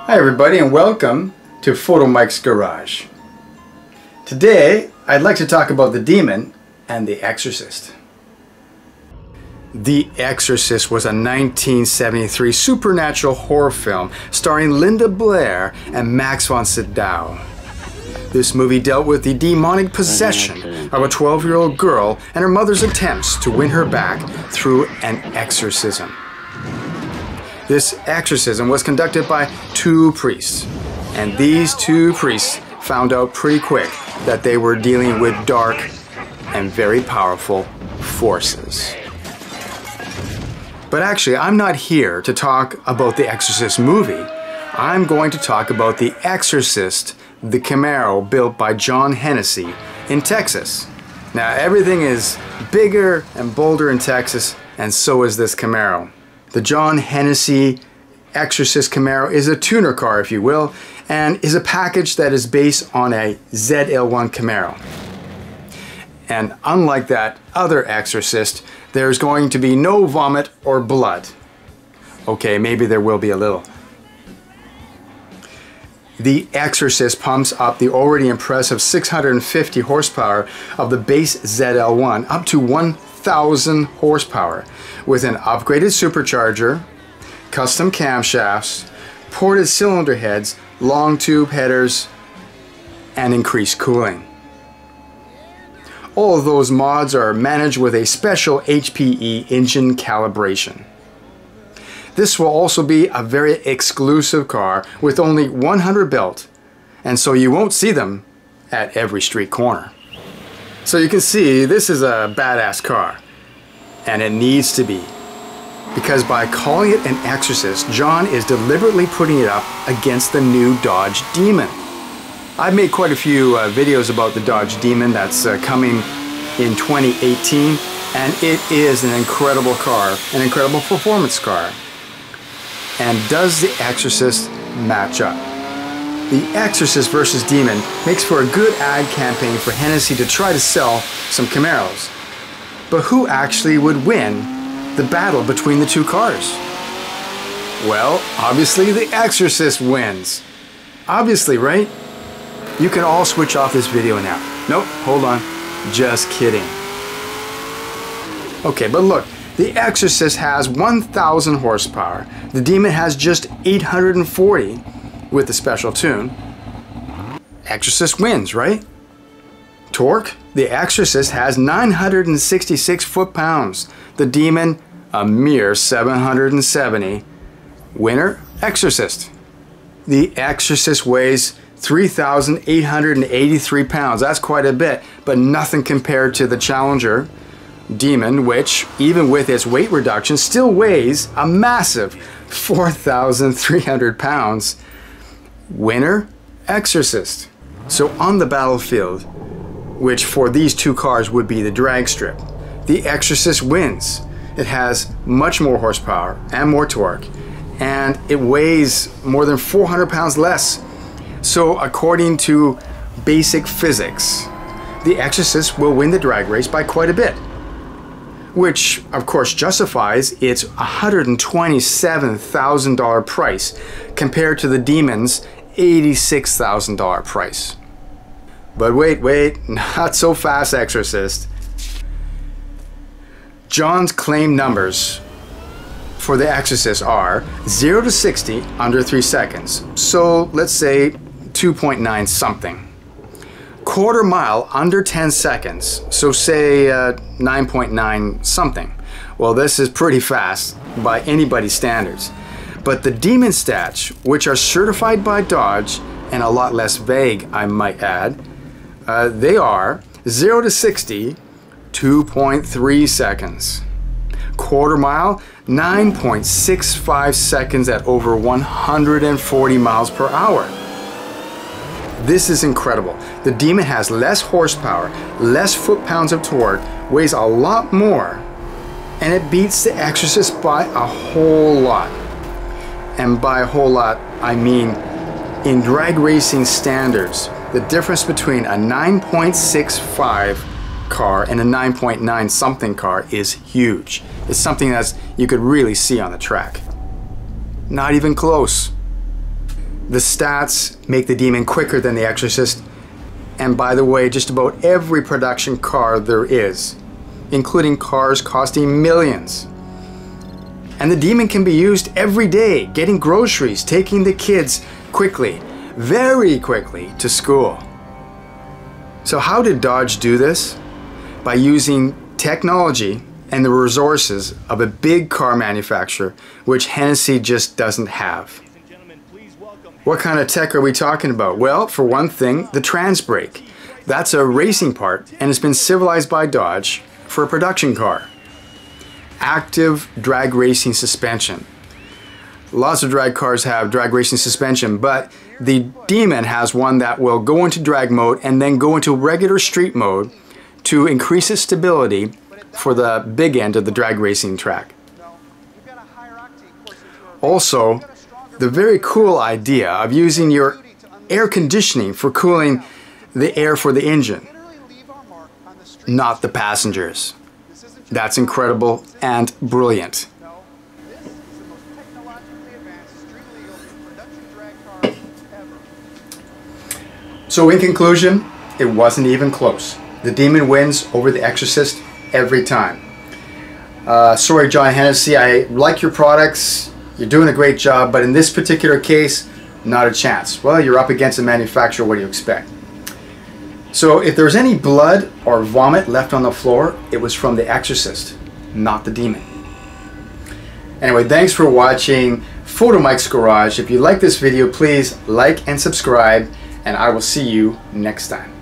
Hi everybody and welcome to Photomikes Garage. Today I'd like to talk about The Demon and The Exorcist. The Exorcist was a 1973 supernatural horror film starring Linda Blair and Max von Sydow. This movie dealt with the demonic possession of a 12-year-old girl and her mother's attempts to win her back through an exorcism. This exorcism was conducted by two priests, and these two priests found out pretty quick that they were dealing with dark and very powerful forces. But actually, I'm not here to talk about the Exorcist movie. I'm going to talk about The Exorcist, the Camaro built by John Hennessey in Texas. Now, everything is bigger and bolder in Texas, and so is this Camaro. The John Hennessey Exorcist Camaro is a tuner car, if you will, and is a package that is based on a ZL1 Camaro. And unlike that other Exorcist, there's going to be no vomit or blood. Okay, maybe there will be a little. The Exorcist pumps up the already impressive 650 horsepower of the base ZL1 up to 1,000 horsepower with an upgraded supercharger, custom camshafts, ported cylinder heads, long tube headers, and increased cooling. All of those mods are managed with a special HPE engine calibration. This will also be a very exclusive car with only 100 built, and so you won't see them at every street corner. So you can see this is a badass car, and it needs to be. Because by calling it an Exorcist, John is deliberately putting it up against the new Dodge Demon. I've made quite a few videos about the Dodge Demon that's coming in 2018, and it is an incredible car, an incredible performance car. And does the Exorcist match up? The Exorcist versus Demon makes for a good ad campaign for Hennessey to try to sell some Camaros. But who actually would win the battle between the two cars? Well, obviously the Exorcist wins. Obviously, right? You can all switch off this video now. Nope, hold on. Just kidding. Okay, but look. The Exorcist has 1,000 horsepower. The Demon has just 840 with the special tune. Exorcist wins, right? Torque? The Exorcist has 966 foot-pounds. The Demon, a mere 770. Winner? Exorcist. The Exorcist weighs 3,883 pounds. That's quite a bit, but nothing compared to the Challenger Demon, which, even with its weight reduction, still weighs a massive 4,300 pounds. Winner? Exorcist. So on the battlefield, which for these two cars would be the drag strip, the Exorcist wins. It has much more horsepower and more torque, and it weighs more than 400 pounds less. So according to basic physics, the Exorcist will win the drag race by quite a bit, which of course justifies its $127,000 price compared to the Demon's $86,000 price. But wait, not so fast, Exorcist. John's claimed numbers for the Exorcist are 0 to 60 under 3 seconds, so let's say 2.9 something. Quarter mile under 10 seconds, so say 9.9 something. Well, this is pretty fast by anybody's standards. But the Demon stats, which are certified by Dodge and a lot less vague, I might add, they are 0 to 60, 2.3 seconds. Quarter mile, 9.65 seconds at over 140 miles per hour. This is incredible. The Demon has less horsepower, less foot-pounds of torque, weighs a lot more, and it beats the Exorcist by a whole lot. And by a whole lot, I mean in drag racing standards, the difference between a 9.65 car and a 9.9 something car is huge. It's something that you could really see on the track. Not even close. The stats make the Demon quicker than the Exorcist, and by the way, just about every production car there is, including cars costing millions. And the Demon can be used every day, getting groceries, taking the kids quickly, very quickly, to school. So how did Dodge do this? By using technology and the resources of a big car manufacturer, which Hennessey just doesn't have. What kind of tech are we talking about? Well, for one thing, the trans brake. That's a racing part and has been civilized by Dodge for a production car. Active drag racing suspension. Lots of drag cars have drag racing suspension, but the Demon has one that will go into drag mode and then go into regular street mode to increase its stability for the big end of the drag racing track. Also, the very cool idea of using your air conditioning for cooling the air for the engine, not the passengers. That's incredible and brilliant. So in conclusion, it wasn't even close. The Demon wins over the Exorcist every time. Sorry, John Hennessey, I like your products. You're doing a great job, but in this particular case, not a chance. Well, you're up against a manufacturer. What do you expect? So if there's any blood or vomit left on the floor, it was from the Exorcist, not the Demon. Anyway, thanks for watching Photomikes Garage. If you like this video, please like and subscribe, and I will see you next time.